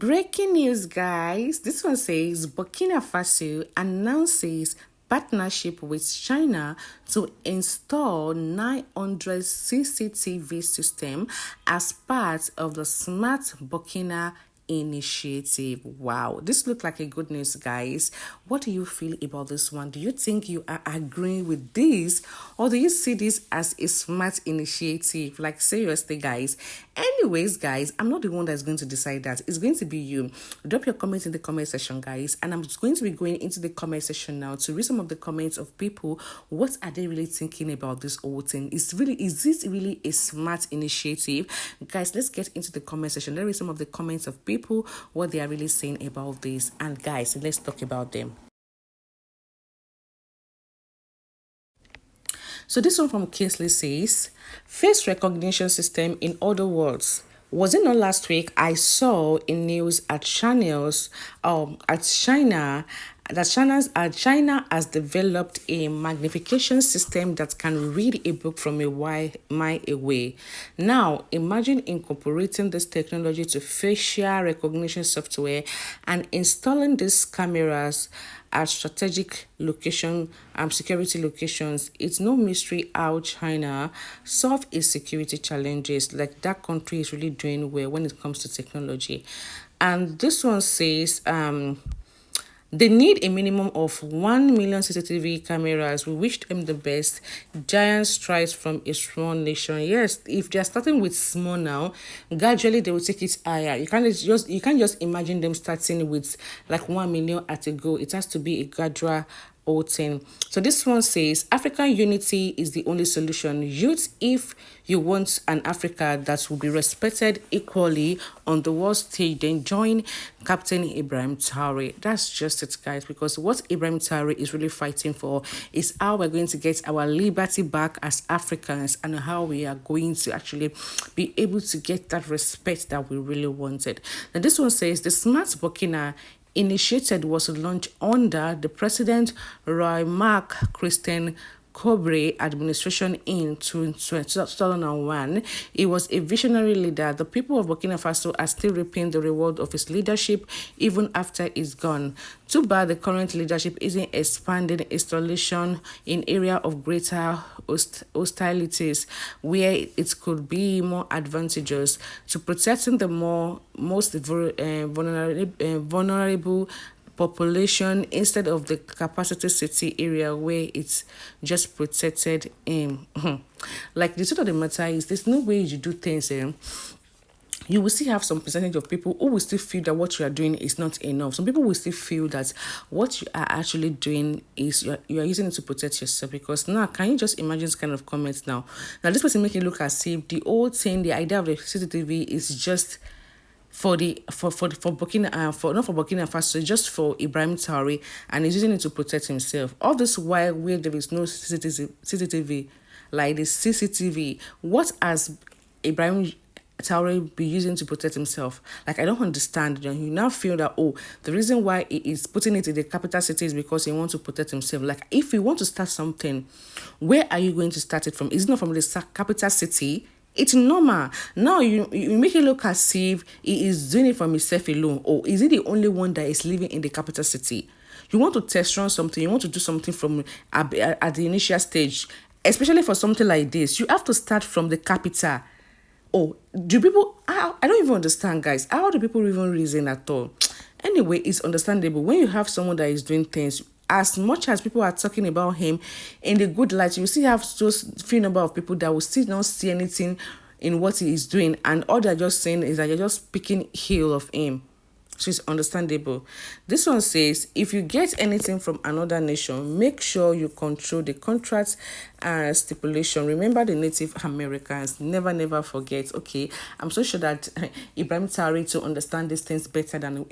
Breaking news, guys. This one says Burkina Faso announces partnership with China to install 900 CCTV system as part of the Smart Burkina initiative. Wow, this looked like a good news, guys. What do you feel about this one? Do you think you are agreeing with this, or do you see this as a smart initiative? Like, seriously, guys. Anyways, guys, I'm not the one that's going to decide that. It's going to be you. Drop your comments in the comment section, guys, and I'm going to be going into the comment section now to read some of the comments of people. What are they really thinking about this whole thing? Is this really a smart initiative? Guys, let's get into the comment section. Let's read some of the comments of people, what they are really saying about this. And guys, let's talk about them. So this one from Kingsley says, face recognition system, in other words. Was it not last week I saw in news at channels at China that China has developed a magnification system that can read a book from a mile away. Now, imagine incorporating this technology to facial recognition software and installing these cameras at strategic security locations. It's no mystery how China solve its security challenges. Like, that country is really doing well when it comes to technology. And this one says, they need a minimum of 1 million CCTV cameras. We wish them the best. Giant strides from a small nation. Yes, if they are starting with small now, gradually they will take it higher. You can't just imagine them starting with like 1 million at a go. It has to be a gradual whole thing. So this one says African unity is the only solution. Youth, if you want an Africa that will be respected equally on the world stage, then join Captain Ibrahim Traore. That's just it, guys, because what Ibrahim Traore is really fighting for is how we're going to get our liberty back as Africans, and how we are going to actually be able to get that respect that we really wanted. Now this one says the Smart Burkina initiated was launched under the President Roy Mark Christian Kobre administration in 2001. He was a visionary leader. The people of Burkina Faso are still reaping the reward of his leadership even after he's gone. Too bad the current leadership isn't expanding installation in area of greater hostilities where it could be more advantageous to protecting the most vulnerable population instead of the capacity city area where it's just protected in. Like, the truth of the matter is, there's no way you do things. You will still have some percentage of people who will still feel that what you are doing is not enough. Some people will still feel that what you are actually doing is you are using it to protect yourself. Because now, can you just imagine this kind of comments now? Now, this person making it look as if the old thing, the idea of the CCTV is just for Burkina Faso, just for Ibrahim Traore, and he's using it to protect himself. All this while where there is no CCTV, like the CCTV, what has Ibrahim Traore be using to protect himself? Like, I don't understand. You now feel that, oh, the reason why he is putting it in the capital city is because he wants to protect himself. Like, if you want to start something, where are you going to start it from? Is it not from the capital city? It's normal. Now you make it look as if he is doing it from himself alone. Or is he the only one that is living in the capital city? You want to test run something, you want to do something from at the initial stage, especially for something like this. You have to start from the capital. Oh, I don't even understand, guys. How do people even reason at all? Anyway, it's understandable when you have someone that is doing things. As much as people are talking about him in the good light, you still have those few number of people that will still not see anything in what he is doing, and all they're just saying is that you're just speaking ill of him. So it's understandable. This one says, if you get anything from another nation, make sure you control the contract stipulation. Remember the Native Americans. Never forget. Okay, I'm so sure that Ibrahim Traore to understand these things better than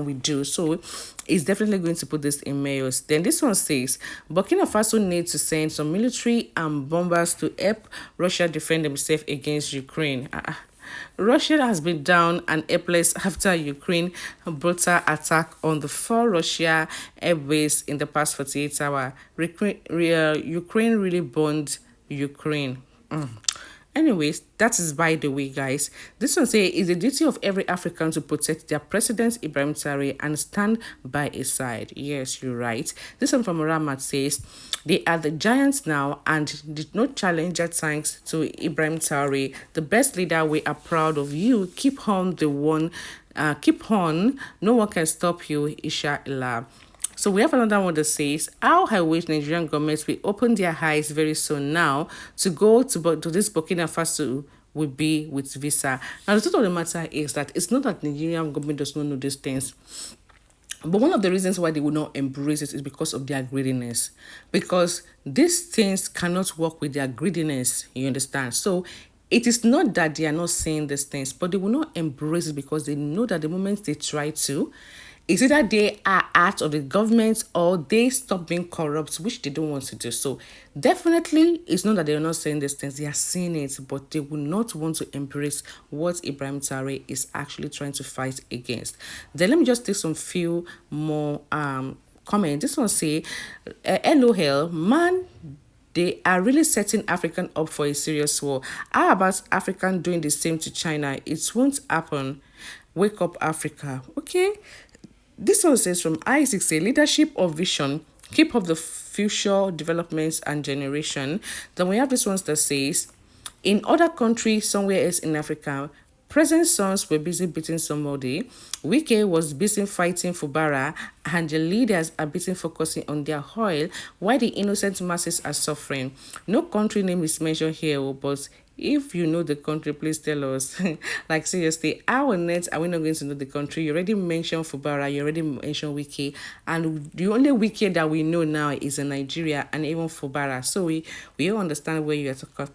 we do. So it's definitely going to put this in mails. Then this one says, Burkina Faso needs to send some military and bombers to help Russia defend themselves against Ukraine. Russia has been down and helpless after Ukraine brutal attack on the 4 Russia airbase in the past 48 hours. Ukraine really burned Ukraine. Anyways, that is by the way, guys. This one say it's the duty of every African to protect their president Ibrahim Traore and stand by his side. Yes, you're right. This one from Ramat says they are the giants now and did not challenge their thanks to Ibrahim Traore, the best leader. We are proud of you. Keep on the one. Keep on. No one can stop you, Inshallah. So we have another one that says, how I wish Nigerian governments will open their eyes very soon now to go to this Burkina Faso will be with visa. Now the truth of the matter is that it's not that Nigerian government does not know these things. But one of the reasons why they will not embrace it is because of their greediness. Because these things cannot work with their greediness, you understand? So it is not that they are not saying these things, but they will not embrace it because they know that the moment they try to, it's either they are out of the government or they stop being corrupt, which they don't want to do. So definitely, it's not that they are not saying these things. They are saying it, but they will not want to embrace what Ibrahim Traore is actually trying to fight against. Then let me just take some few more comments. This one say, LOL, man, they are really setting African up for a serious war. How about African doing the same to China? It won't happen. Wake up, Africa. Okay. This one says from Isaac, say leadership or vision, keep up the future developments and generation. Then we have this one that says, in other countries somewhere else in Africa, present sons were busy beating somebody. Wike was busy fighting for Bara, and the leaders are busy focusing on their oil while the innocent masses are suffering. No country name is mentioned here, but if you know the country, please tell us. Like seriously, how on earth are we not going to know the country? You already mentioned Fubara, you already mentioned Wiki, and the only Wiki that we know now is in Nigeria and even Fubara. So we all understand where you are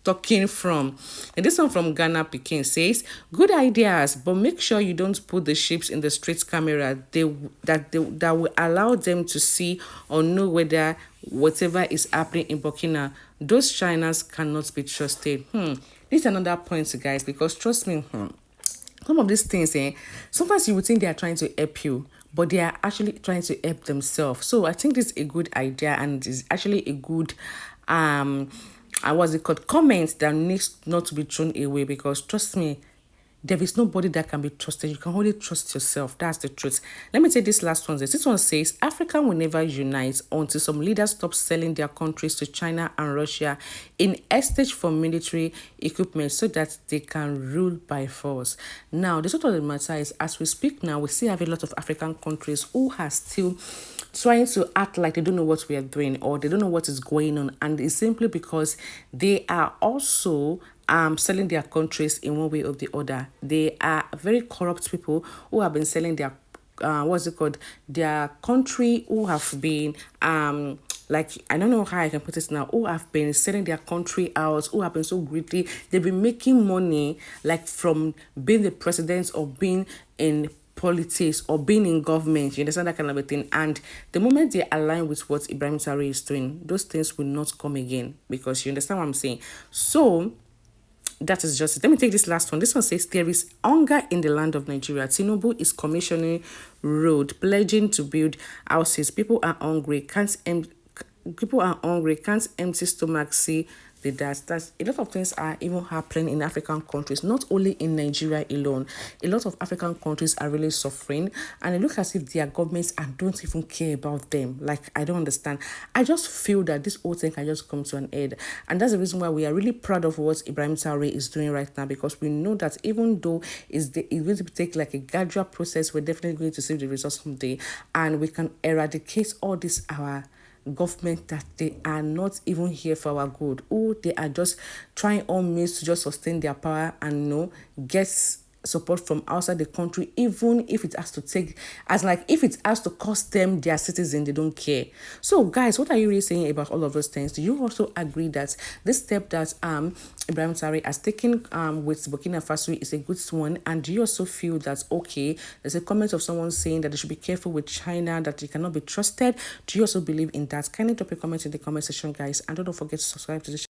talking from. And this one from Ghana Pekin says, good ideas, but make sure you don't put the ships in the street camera that will allow them to see or know whether whatever is happening in Burkina, those Chinas cannot be trusted. This is another point, guys, because trust me, some of these things, sometimes you would think they are trying to help you, but they are actually trying to help themselves. So I think this is a good idea and is actually a good what's it called, comment that needs not to be thrown away, because trust me, there is nobody that can be trusted. You can only trust yourself. That's the truth. Let me take this last one. This one says, Africa will never unite until some leaders stop selling their countries to China and Russia in exchange for military equipment so that they can rule by force. Now, the truth of the matter is, as we speak now, we still have a lot of African countries who are still trying to act like they don't know what we are doing or they don't know what is going on. And it's simply because they are also selling their countries in one way or the other. They are very corrupt people who have been selling their their country, who have been like, I don't know how I can put it now, who have been selling their country out, who have been so greedy. They've been making money like from being the president or being in politics or being in government, you understand, that kind of a thing. And the moment they align with what Ibrahim Traore is doing, those things will not come again, because you understand what I'm saying. So that is just it. Let me take this last one. This one says, there is hunger in the land of Nigeria. Tinubu is commissioning road, pledging to build houses. People are hungry, can't empty stomach see the that's a lot of things are even happening in African countries, not only in Nigeria alone. A lot of African countries are really suffering, and it looks as if their governments don't even care about them. Like, I don't understand. I just feel that this whole thing can just come to an end, and that's the reason why we are really proud of what Ibrahim Traore is doing right now, because we know that even though it's going to take like a gradual process, we're definitely going to see the results someday, and we can eradicate all this our government that they are not even here for our good. Oh, they are just trying all means to just sustain their power and get support from outside the country, even if it has to take, as like if it has to cost them their citizen, they don't care. So guys, what are you really saying about all of those things? Do you also agree that this step that Ibrahim Traore has taken with Burkina Faso is a good one? And do you also feel that, okay, there's a comment of someone saying that they should be careful with China, that they cannot be trusted? Do you also believe in that? Kindly drop a comment in the comment section, guys, and don't forget to subscribe to the channel.